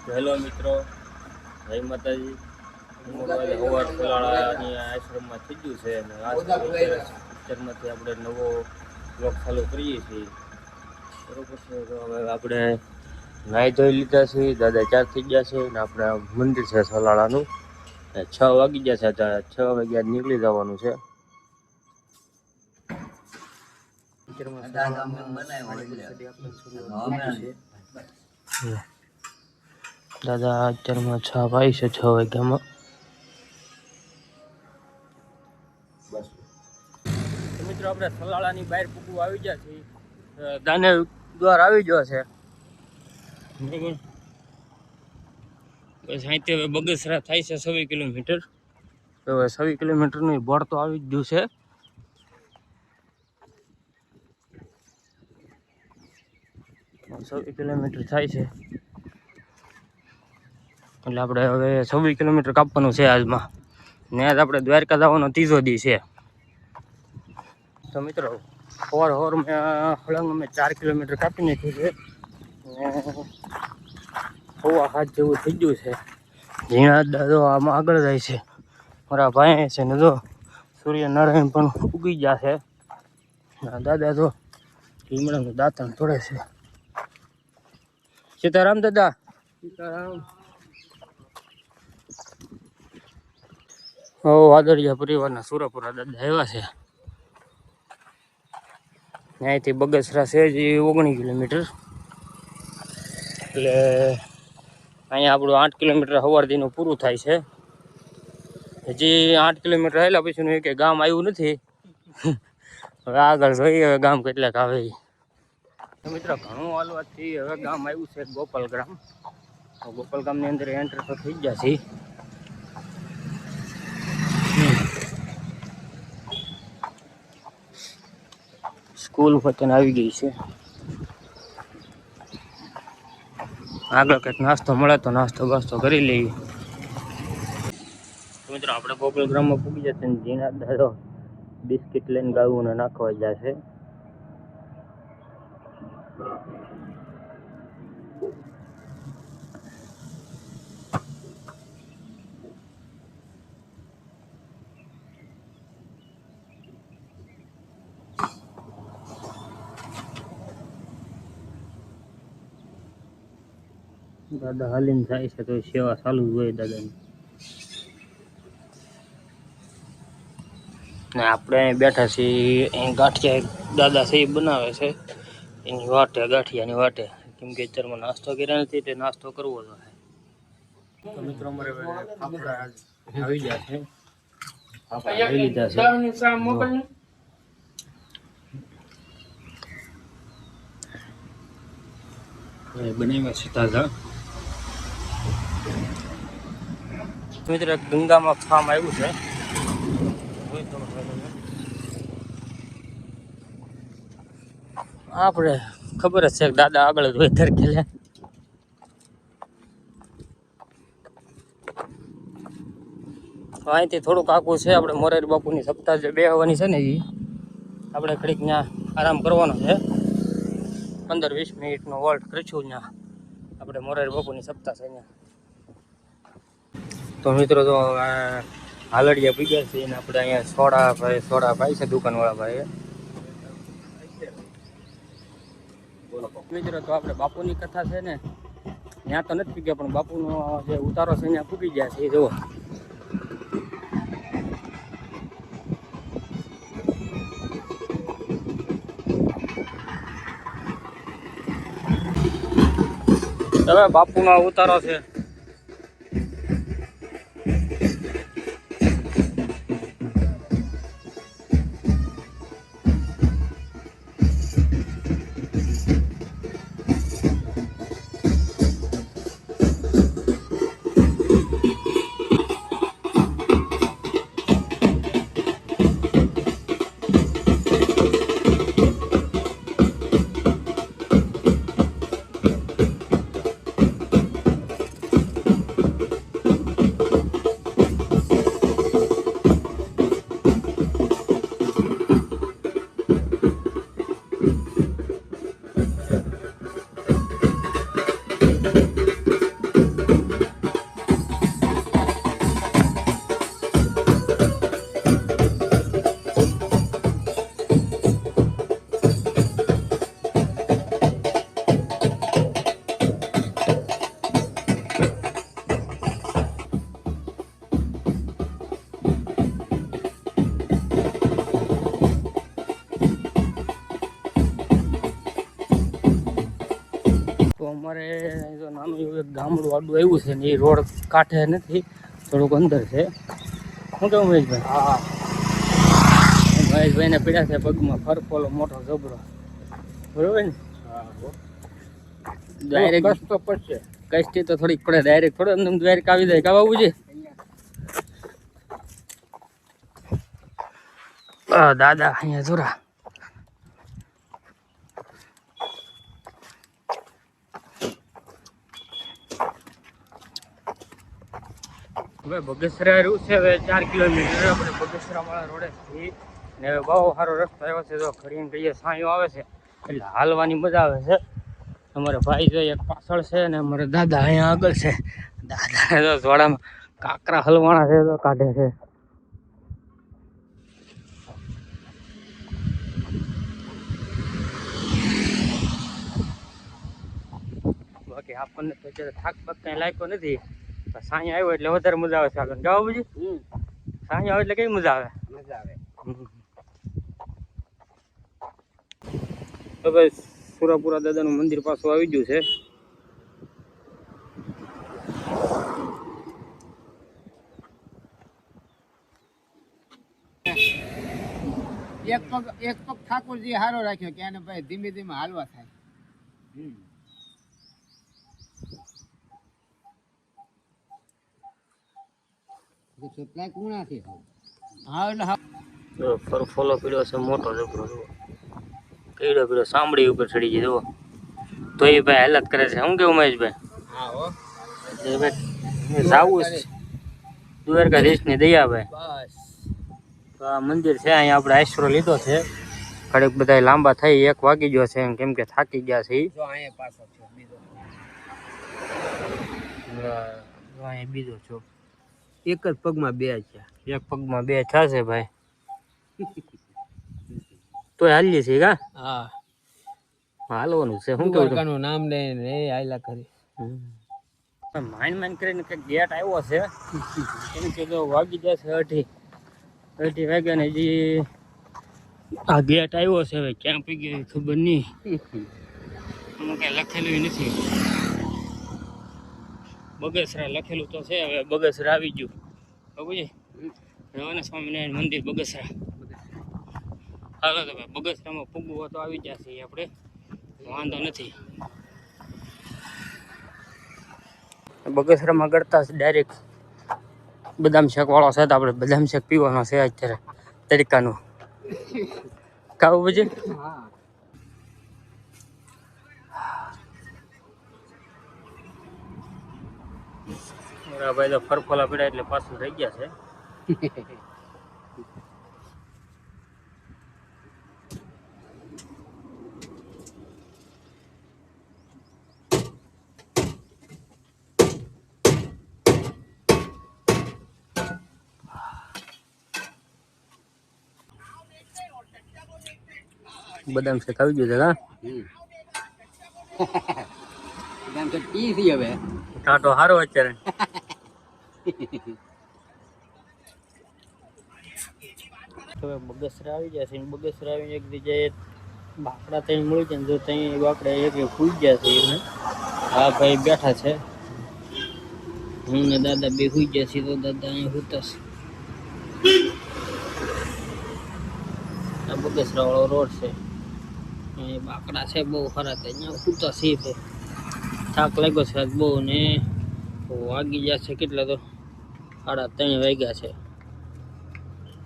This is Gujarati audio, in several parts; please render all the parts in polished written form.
હેલો મિત્રો, જય માતાજી. સવાર ફલાળાની આશ્રમમાં થઈ ગયું છે અને આ પિક્ચરમાંથી આપણે નવો બ્લોગ ચાલુ કરીએ છીએ. બરોબર છે. તો હવે આપણે નાહી ધોઈ લીધા છે, દાદા 4 થઈ ગયા છે અને આપણે મંદિર છે સલાળાનું 6 વાગી ગયા છે. 6 વાગ્યા નીકળી જવાનું છે. દાદા અત્યારમાં 6 ભાઈ છે. 6 વાગ્યામાં બસ મિત્રો આપણે સલાળાની બહાર પૂકવું આવી ગયા છે. દાને દ્વાર આવી ગયો છે. બરાબર. બસ અહીંથી હવે બગસરા થાય છે 26 કિલોમીટર. તો હવે 26 કિલોમીટરનું બોર્ડ તો આવી જ ગયું છે. 26 કિલોમીટર થાય છે એટલે આપણે હવે 26 કિલોમીટર કાપવાનું છે આજમાં. ને આજ આપણે દ્વારકા જવાનો 3જો દી છે. તો મિત્રો હોર મેં હળંગ અમે 4 કિલોમીટર કાપી નાખ્યું છે. હવા હાથ જેવું થઈ ગયું છે. ઝીણા દાદો આમાં આગળ જાય છે. મારા ભાઈ છે ને જો સૂર્યનારાયણ પણ ઉગી ગયા છે. દાદા તો લીમડાનું દાંતણ તોડે છે. સીતારામ દાદા. સીતારામ. વાદળિયા પરિવારના સુરાપુરા દાદા આવ્યા છે. અહીંથી બગસરા છે જે 19 કિલોમીટર. એટલે અહીંયા આપણું 8 કિલોમીટર સવારથીનું પૂરું થાય છે. હજી 8 કિલોમીટર આવેલા પછીનું કે ગામ આવ્યું નથી. હવે આગળ જોઈએ હવે ગામ કેટલાક આવે. મિત્રો ઘણું હાલવાથી હવે ગામ આવ્યું છે ગોપાલગ્રામ. ગોપાલગ્રામની અંદર એન્ટર તો થઈ ગયા છે. સ્કૂલ વતન આવી ગઈ છે. આગળ કંઈક નાસ્તો મળે તો નાસ્તો બાસ્તો કરી લઈએ. મિત્રો આપણે ગોપાલગ્રામમાં પૂગી જશે ને ઝીણા દાદો બિસ્કિટ લઈને ગાઉને નાખવા જશે. દાદા હાલીને જાય છે તો સેવા ચાલુ જ હોય દાદાની. ને આપણે અહીં બેઠા છીએ. અહીં ગાંઠિયા દાદા છે એ બનાવે છે એની વાટે, ગાંઠિયાની વાટે. કેમ કે અત્યારમાં નાસ્તો કર્યા નથી એટલે નાસ્તો કરવો જોઈએ. તો મિત્રો અમારે ફાફડા આવી ગયા છે. ફાફડા લઈ લીધા છે. બનાવ્યા છે તાજા. મિત્રો ગંગામાં ફાર્મ આવ્યું છે. આપણે ખબર જ છે કે દાદા આગળ જ વેધર ખેલે. અહીંથી થોડુંક આખું છે. આપણે મોરારી બાપુની સપ્તાહ જે બેહવાની છે ને એ આપણે ઘડીક ત્યાં આરામ કરવાનો છે. 15-20 મિનિટનો વોલ્ટ કરીશું ત્યાં. આપણે મોરારી બાપુની સપ્તાહ છે ત્યાં. તો મિત્રો તો હાલડિયા પીગ્યા છે અને આપણે અહીંયા સોડા ભાઈ છે દુકાનવાળા ભાઈ. મિત્રો તો આપણે બાપુની કથા છે ને ત્યાં તો નથી પીગ્યા પણ બાપુનો જે ઉતારો છે ત્યાં પૂગી ગયા છે. એ જુઓ. હવે બાપુનો ઉતારો છે. એવું એક ગામડું આડું આવ્યું છે ને એ રોડ કાંઠે નથી, થોડુંક અંદર છે. શું કેવું મહેશભાઈ? હા મહેશભાઈને પીડા છે પગમાં ફરફોલો મોટો જબરો, બરોબર ને? ડાયરેક્ટ તો પડશે. કષ્ટી તો થોડીક પડે, ડાયરેક્ટ થોડો અંદર ડાયરેક્ટ આવી જાય. કાવા બાબુજી દાદા અહીંયા જોરા હવે બગસરા રહ્યું છે. હવે 4 કિલોમીટર આપણે બગસરા વાળા રોડે છીએ ને હવે બહુ સારો રસ્તો આવ્યો છે. તો ખરીને કહીએ સાંયો આવે છે એટલે હાલવાની મજા આવે છે. અમારે ભાઈ જો એક પાછળ છે ને અમારે દાદા અહીંયા આગળ છે. દાદા તો જોડામાં કાકરા હલવાણા છે તો કાઢે છે. બાકી આપણને તો અત્યારે થાક બાક કઈ લાગ્યો નથી. સાંઈ આવ્યો એટલે વધારે મજા આવે છે આગળ. જાઓ બુજી, સાંઈ આવે એટલે કઈ મજા આવે? મજા આવે. હવે સુરાપુરા દાદાનું મંદિર પાછું આવી ગયું છે. એક પગ ઠાકોરજી હારો રાખ્યો કે આને ભાઈ ધીમે ધીમે હાલવા થાય. ફોલો પીડ્યો છે મોટો જબરો, પીડો પીડો સાંભળી ઉપર ચડી ગઈ જુઓ. તો એ ભાઈ હાલત કરે છે. શું કેવું મહેશભાઈ? જાવું છે દ્વારકાધીશ ની દયા ભાઈ. તો આ મંદિર છે અહીંયા આપણે આશરો લીધો છે. ઘડીક બધા લાંબા થઈ 1 વાગી ગયો છે કેમ કે થાકી ગયા છે. અહીંયા બીજો છો, એક જ પગમાં 2 છે. એક પગમાં 2 થશે ભાઈ. તો હાલીએ છીએ કા? હા હાલવાનું છે. શું કેવું? નામ લઈને આયલા કરી માઇન કરીને કઈક ગેટ આવ્યો છે એમ કે તો વાગી જશે 8 વાગ્યા ને હજી આ ગેટ આવ્યો છે. હવે ક્યાં પી ગયો ખબર નહીં, કઈ લખેલું નથી. બગસરા લખેલું તો છે. હવે બગસરા આવી ગયું બાબુજી. રવાના સ્વામિનારાયણ મંદિર બગસરા. હાલો તો ભાઈ બગસરામાં પૂગવો તો આવી જશે આપણે, વાંધો નથી. બગસરામાં કરતા ડાયરેક્ટ બદામ શેક વાળો છે તો આપણે બદામ શેક પીવાનો છે અત્યારે તરીકાનું. કાવું પછી ભાઈ તો ફરફોલા પીડા એટલે પાછું રહી ગયા છે. બદામ શેક આવી ગયું છે કા? બદામ શેક પી છે હવે. ટાટો હારો અત્યારે. હવે બગસરા આવી ગયા છે. બગસરા આવીને એક જગ્યાએ બાકડા ત્યાં મળી જાય ને જો ત્યાં બાકડા એક ફૂઈ ગયા છે એમને. હા ભાઈ બેઠા છે, હું ને દાદા બે સુઈ ગયા છીએ. તો દાદા અહીંયા સુતા છે. આ બગસરા વાળો રોડ છે. અહીં બાકડા છે બહુ ખરા, અહીંયા સુતા છે. થાક લાગ્યો છે આજ બહુ ને વાગી ગયા છે કેટલા તો 3:30 વાગ્યા છે.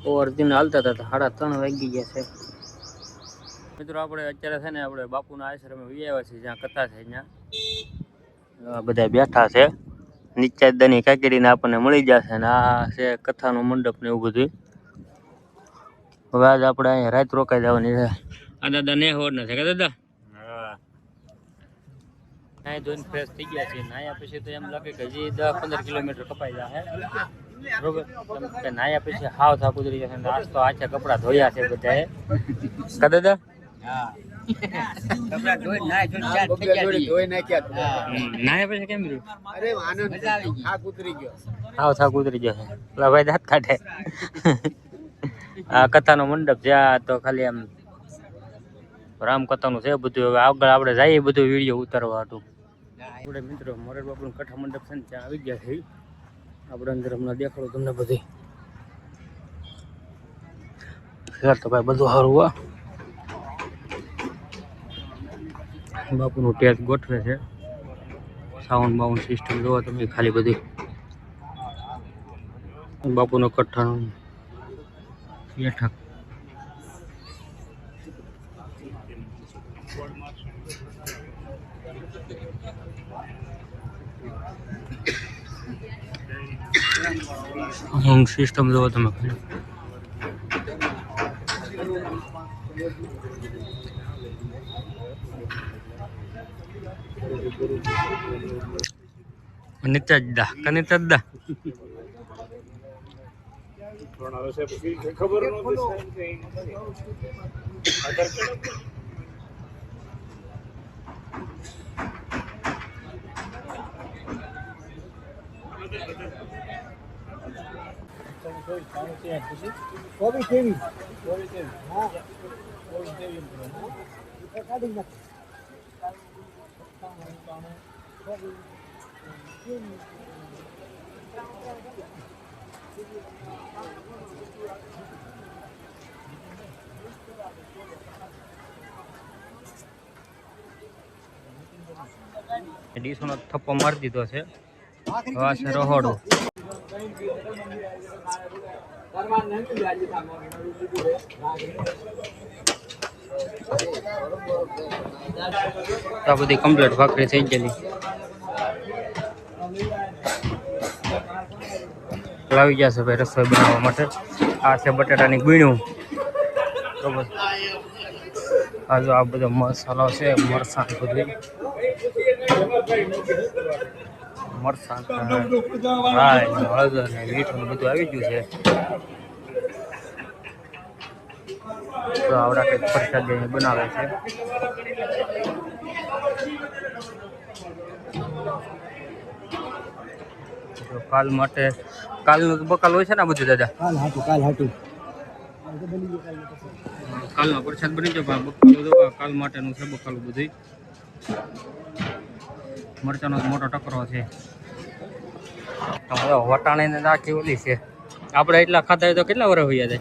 ઓવરથી હાલતા હતા 3:30 વાગી ગયા છે. મિત્રો આપણે અત્યારે છે ને આપણે બાપુના આશ્રમે વી આવ્યા છીએ જ્યાં કથા છે. અહીંયા બધા બેઠા છે. નીચે દની કાકડીને આપણને મળી જશે ને આ છે કથાનો મંડપ ને એવું બધું. હવે આજ આપણે અહીંયા રાત રોકાઈ જવાની છે. આ દાદા ને હોડ નથી કે દાદા? નાઈ ધોઈને ફ્રેશ થઈ ગયા છે. નાયા પછી તો એમ લાગે કે હજી 10-15 કિલોમીટર કપાઈ જાય બરોબર. નાયા પછી હાવ થાક ઉતરી જશે. આજ તો આછા કપડા ધોયા છે બધાએ કા દાદા? નાયા પછી કેમ રહ્યું? હાવ થાક ઉતરી જશે. ભાઈ દાંત કાઢે. આ કથાનો મંડપ જ્યાં તો ખાલી આમ રામકથાનું છે બધું. હવે આગળ આપણે જઈએ બધું વિડીયો ઉતારવા હતું. આપણે મિત્રો મોરારી બાપુનું કથા મંડપ છે ને ત્યાં આવી ગયા છે. આપણે અંદર હમણાં દેખાડો તમને બધી. તો ભાઈ બધું સારું હોય. બાપુનું ટેજ ગોઠવે છે. સાઉન્ડ બાઉન્ડ સિસ્ટમ જોવો તમે ખાલી બધી. બાપુનો કઠ્ઠાનો બેઠક. સિસ્ટમ જોવો તમે ખાલી. નિત્યજદા કનિતજદા ખબર ડીસોનો થપ્પો મારી દીધો છે. આ છે રહોડો. આ બધી કમ્પ્લીટ ભાખરી થઈ ગયેલી. લાવી ગયા છે ભાઈ રસોઈ બનાવવા માટે. આ છે બટાટાની ગૂણ્યું. બરોબર. આ જો આ બધો મસાલો છે. મરસાં બધું મરસાં હળદર ને મીઠું બધું આવી ગયું છે. તો આવડા કંઈક પ્રસાદ બનાવે છે. કાલ માટે કાલનું બકાલ હોય છે ને બધું દાદા. કાલનો પ્રસાદ બની ગયો. બકાલું કાલ માટેનું છે. બકાલું બધું મરચાનો મોટો ટકરો છે. વટાણે ને આખી ઓલી છે. આપણે એટલા ખાતા હોય તો કેટલા વર્ષ હોઈ જાય.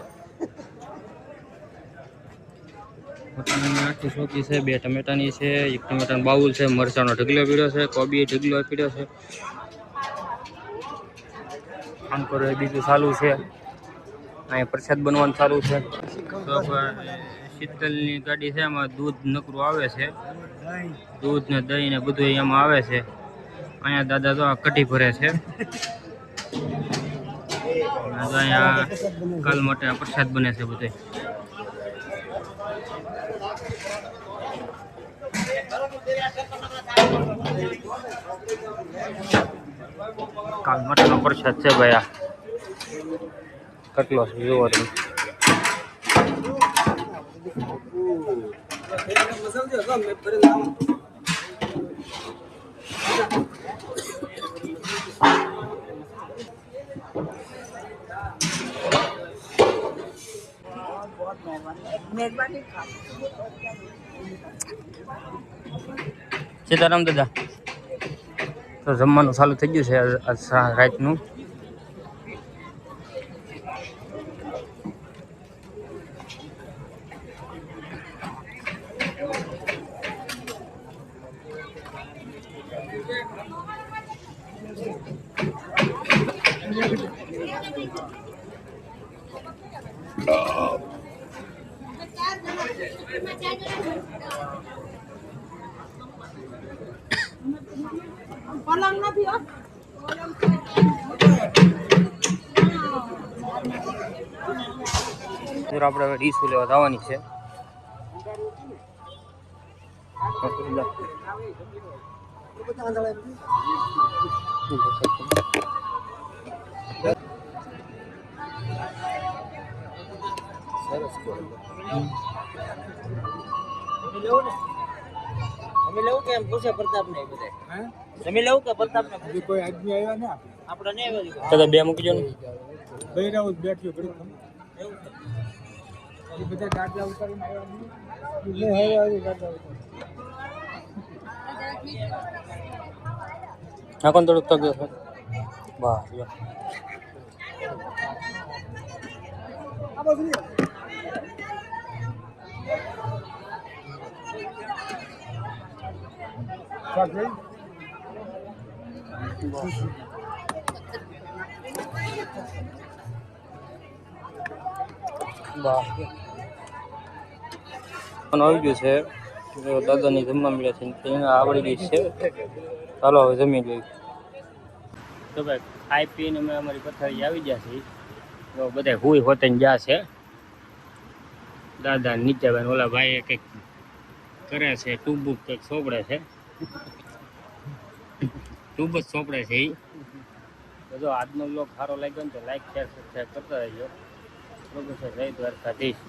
વટાણાની આખી સોકી છે. 2 ટમેટાની છે. 1 ટમેટાનો બાઉલ છે. મરચાનો ઢગલો પીડ્યો છે. કોબી ઢગલો પીડ્યો છે. આમ કરો બીજું ચાલુ છે. અહીંયા પ્રસાદ બનવાનું ચાલુ છે. શીતલની ગાડી છે. એમાં દૂધ નકરું આવે છે. દૂધ ને દહીં ને બધું એમાં આવે છે. અહીંયા દાદા તો કઢી ભરે છે. અહીંયા કાલ માટે પ્રસાદ બને છે બધું. કાલ માટેનો પ્રસાદ છે ભાઈ. આ કેટલો છે જોવો તમે. સીતારામ દાદા. તો જમવાનું ચાલુ થઈ ગયું છે રાતનું. પલંગ નથી હો. આપણે હવે ડીશું લેવા જવાની છે. જમી લેવું કે એમ પૂછે પ્રતાપ ને બધા. જમી લેવું કે પ્રતાપ ને કોઈ આદમી આવ્યા ને આપણે નહીં આવ્યા. દાદા 2 મૂકી દો ને. બૈરાઉસ બેઠ્યો ઘડી એવું એ બધા ગાડલા ઉતારીને આવ્યા ને. હા કોણ થોડુંક તક દેશો વાહ જો વાહ આવી ગયું છે દાદાની જમવા મળ્યા છે એને આવડી ગઈ છે ચાલો હવે જમી લઈએ તો ભાઈ ખાઈ પીને અમે અમારી પથારી આવી ગયા છીએ તો બધા હુઈ હોતે ગયા છે દાદા નીચે ભાઈ ઓલા ભાઈ કંઈક કરે છે ટ્યુબ કંઈક સોંપડે છે ટ્યુબ જ સોંપડે છે એ જો આજનો બ્લોગ સારો લાગ્યો ને તો લાઈક શેર સબસ્ક્રાઈબ કરતા રહેજો બરોબર છે જય દ્વારકાધીશ